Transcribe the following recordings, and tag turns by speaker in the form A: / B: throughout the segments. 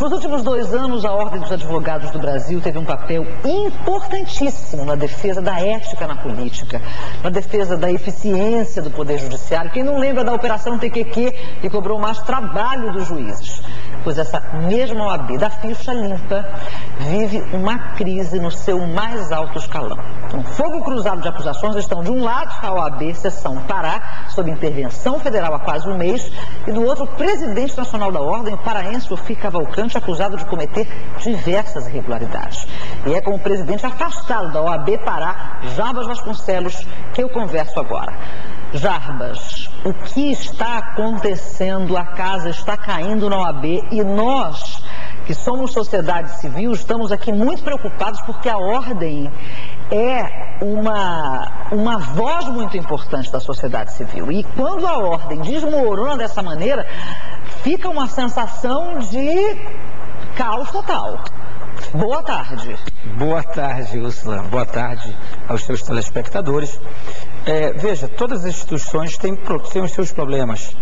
A: Nos últimos 2 anos, a Ordem dos Advogados do Brasil teve um papel importantíssimo na defesa da ética na política, na defesa da eficiência do Poder Judiciário. Quem não lembra da Operação TQQ, que cobrou mais trabalho dos juízes? Pois essa mesma OAB da ficha limpa vive uma crise no seu mais alto escalão. Um fogo cruzado de acusações estão de um lado a OAB, Seção Pará, sob intervenção federal há quase um mês, e do outro o presidente nacional da Ordem, o paraense Ofir Cavalcante, acusado de cometer diversas irregularidades. E é com o presidente afastado da OAB Pará, Jarbas Vasconcelos, que eu converso agora. Jarbas, o que está acontecendo? A casa está caindo na OAB e nós, que somos sociedade civil, estamos aqui muito preocupados porque a Ordem é uma voz muito importante da sociedade civil. E quando a Ordem desmorona dessa maneira, fica uma sensação de caos total. Boa tarde.
B: Boa tarde, Úrsula. Boa tarde aos seus telespectadores. Veja, todas as instituições têm os seus problemas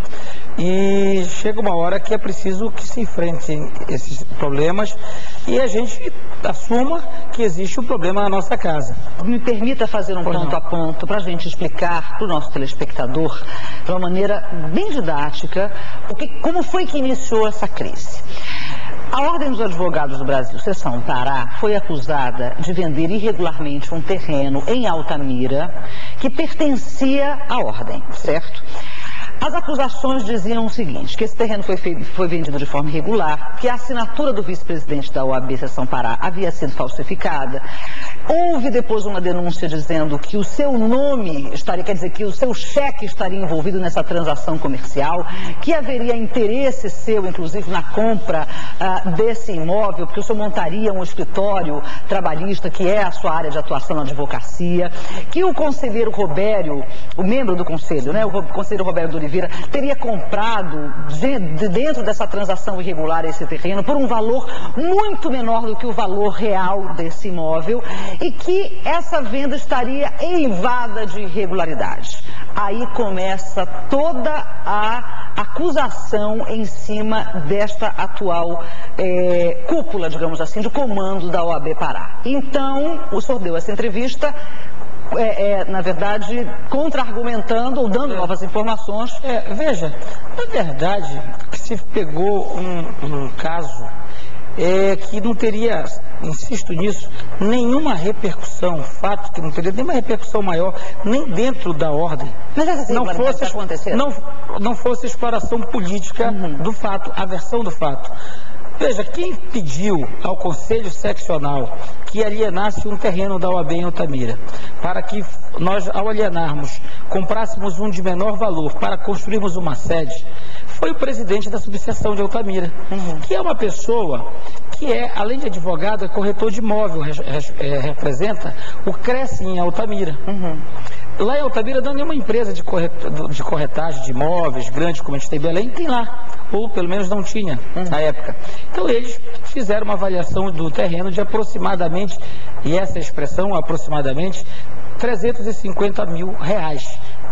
B: e chega uma hora que é preciso que se enfrentem esses problemas e a gente assuma que existe um problema na nossa casa.
A: Me permita fazer um ponto a ponto para a gente explicar para o nosso telespectador, de uma maneira bem didática, como foi que iniciou essa crise. A Ordem dos Advogados do Brasil, Seção Pará, foi acusada de vender irregularmente um terreno em Altamira que pertencia à Ordem, certo? As acusações diziam o seguinte, que esse terreno foi vendido de forma irregular, que a assinatura do vice-presidente da OAB Seção Pará havia sido falsificada. Houve depois uma denúncia dizendo que o seu nome estaria, quer dizer, que o seu cheque estaria envolvido nessa transação comercial, que haveria interesse seu, inclusive, na compra desse imóvel, porque o senhor montaria um escritório trabalhista, que é a sua área de atuação na advocacia, que o conselheiro Robério, o membro do conselho, né, o conselheiro Robério do Oliveira, teria comprado de dentro dessa transação irregular esse terreno por um valor muito menor do que o valor real desse imóvel e que essa venda estaria eivada de irregularidades. Aí começa toda a acusação em cima desta atual cúpula, digamos assim, de comando da OAB Pará. Então, o senhor deu essa entrevista, na verdade, contra-argumentando ou dando novas informações.
B: Veja, na verdade, se pegou um caso que não teria, insisto nisso, nenhuma repercussão, fato que não teria nenhuma repercussão maior, nem dentro da Ordem.
A: Mas essa
B: não fosse exploração política do fato, a versão do fato. Veja, quem pediu ao Conselho Seccional que alienasse um terreno da OAB em Altamira, para que nós, ao alienarmos, comprássemos um de menor valor para construirmos uma sede, foi o presidente da subseção de Altamira, que é uma pessoa que além de advogado, é corretor de imóvel, representa o Cresce em Altamira. Lá em Altamira não é nenhuma empresa de corretagem de imóveis grande como a gente tem em Belém, tem lá, ou pelo menos não tinha na época. Então eles fizeram uma avaliação do terreno de aproximadamente, e essa expressão aproximadamente, R$350 mil,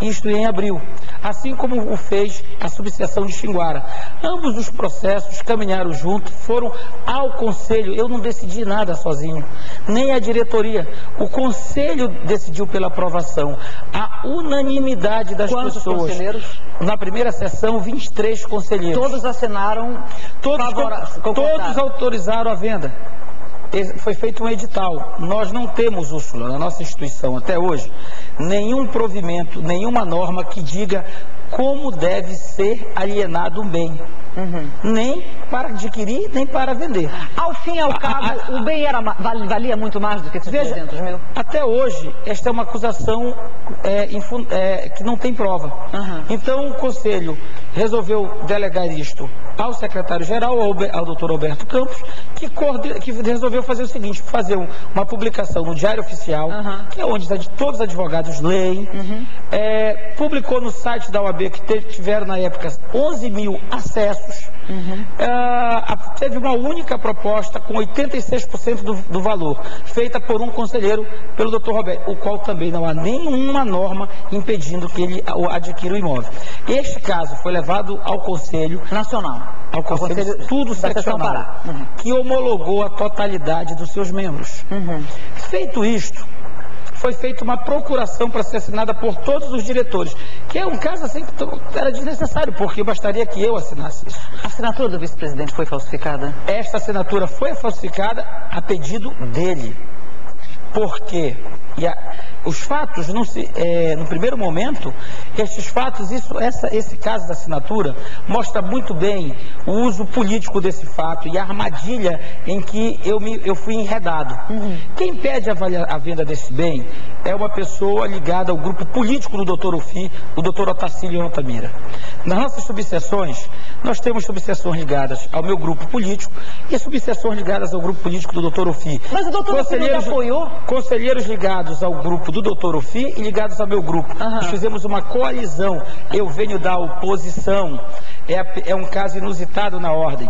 B: isto em abril, assim como o fez a subseção de Xinguara. Ambos os processos caminharam junto, foram ao Conselho. Eu não decidi nada sozinho, nem a diretoria. O Conselho decidiu pela aprovação. A unanimidade das pessoas.
A: Quantos conselheiros?
B: Na primeira sessão, 23 conselheiros.
A: Todos assinaram?
B: Todos autorizaram a venda. Foi feito um edital. Nós não temos, Úrsula, na nossa instituição até hoje, nenhum provimento, nenhuma norma que diga como deve ser alienado um bem. Nem para adquirir, nem para vender.
A: Ao fim e ao cabo, o bem valia muito mais do que esses 300 mil?
B: Até hoje, esta é uma acusação que não tem prova. Então, o Conselho resolveu delegar isto ao secretário-geral, ao doutor Alberto Campos, que resolveu fazer o seguinte, fazer uma publicação no Diário Oficial, que é onde todos os advogados leem, publicou no site da OAB, que tiveram na época 11 mil acessos, teve uma única proposta com 86% do valor, feita por um conselheiro, pelo doutor Roberto, o qual também não há nenhuma norma impedindo que ele adquira o imóvel. Este caso foi levado ao Conselho
A: Nacional.
B: ao Conselho tudo seccional, que homologou a totalidade dos seus membros. Feito isto, foi feita uma procuração para ser assinada por todos os diretores, que é um caso assim que era desnecessário, porque bastaria que eu assinasse isso.
A: A assinatura do vice-presidente foi falsificada?
B: Esta assinatura foi falsificada a pedido dele. Por quê? Os fatos, no primeiro momento, estes fatos, esse caso da assinatura mostra muito bem o uso político desse fato e a armadilha em que eu fui enredado. Quem pede a venda desse bem é uma pessoa ligada ao grupo político do Dr. Ufi, o Dr. Otacílio Altamira. Nas nossas subseções, nós temos subseções ligadas ao meu grupo político e subseções ligadas ao grupo político do Dr. Ufi.
A: Mas o Dr. Ufi não apoiou?
B: Conselheiros ligados ao grupo do Dr. Ufi e ligados ao meu grupo. Nós fizemos uma coalizão. Eu venho da oposição. É um caso inusitado na ordem.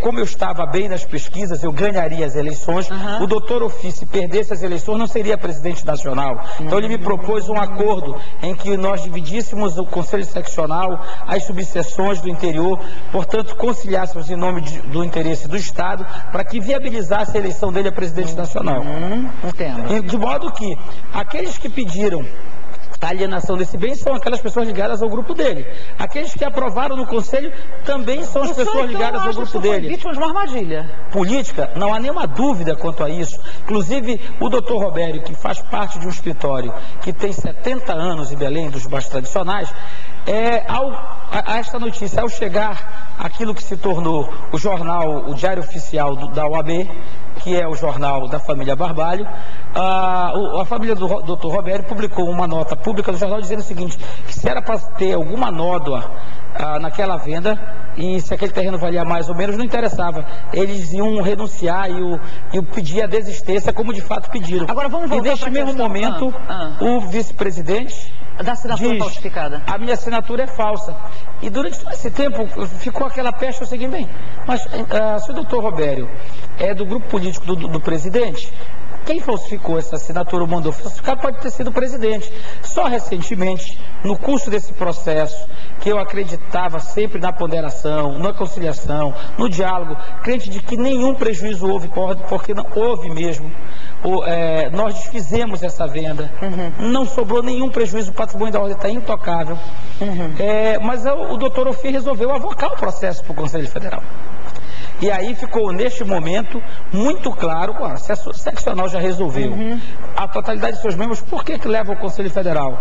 B: Como eu estava bem nas pesquisas, eu ganharia as eleições. O Dr. Ufi, se perdesse as eleições, não seria presidente nacional. Então ele me propôs um acordo em que nós dividíssemos o Conselho Seccional, as subseções do interior, portanto conciliássemos em nome do interesse do Estado para que viabilizasse a eleição dele a presidente nacional.
A: Entendo.
B: De modo que aqueles que pediram a alienação desse bem são aquelas pessoas ligadas ao grupo dele. Aqueles que aprovaram no Conselho também são as pessoas ligadas ao grupo dele.
A: Foi vítima de uma armadilha.
B: Política, não há nenhuma dúvida quanto a isso. Inclusive, o doutor Robério, que faz parte de um escritório que tem 70 anos em Belém, dos mais tradicionais, a esta notícia, ao chegar aquilo que se tornou o jornal, o Diário Oficial da OAB, que é o jornal da família Barbalho, a família do Dr. Robério publicou uma nota pública no jornal dizendo o seguinte, que se era para ter alguma nódoa naquela venda, e se aquele terreno valia mais ou menos, não interessava. Eles iam renunciar e pedir a desistência, como de fato pediram.
A: Agora vamos voltar.
B: E neste mesmo momento, o vice-presidente
A: da assinatura falsificada.
B: A minha assinatura é falsa. E durante todo esse tempo ficou aquela peste, eu segui bem. Mas se o doutor Robério é do grupo político do presidente, quem falsificou essa assinatura ou mandou falsificar pode ter sido o presidente. Só recentemente, no curso desse processo, que eu acreditava sempre na ponderação, na conciliação, no diálogo, crente de que nenhum prejuízo houve, porque não houve mesmo. Nós desfizemos essa venda, não sobrou nenhum prejuízo, o patrimônio da ordem está intocável. Mas o doutor Ufi resolveu avocar o processo para o Conselho Federal. E aí ficou, neste momento, muito claro, o acesso seccional já resolveu. A totalidade de seus membros, por que leva ao Conselho Federal?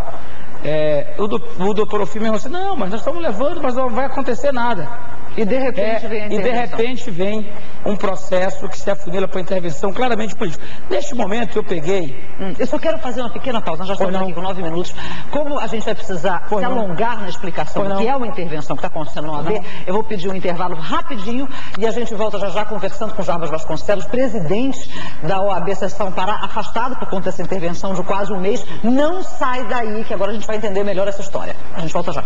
B: O doutor Ufi mesmo disse, não, mas nós estamos levando, mas não vai acontecer nada.
A: E de repente vem a intervenção.
B: E de repente vem um processo que se afunila para intervenção claramente política. Neste momento eu peguei...
A: Eu só quero fazer uma pequena pausa, nós já estamos aqui com 9 minutos. Como a gente vai precisar se alongar na explicação do que é uma intervenção que está acontecendo no OAB, eu vou pedir um intervalo rapidinho e a gente volta já conversando com Jarbas Vasconcelos, presidente da OAB Seção Pará, afastado por conta dessa intervenção de quase um mês. Não sai daí, que agora a gente vai entender melhor essa história. A gente volta já.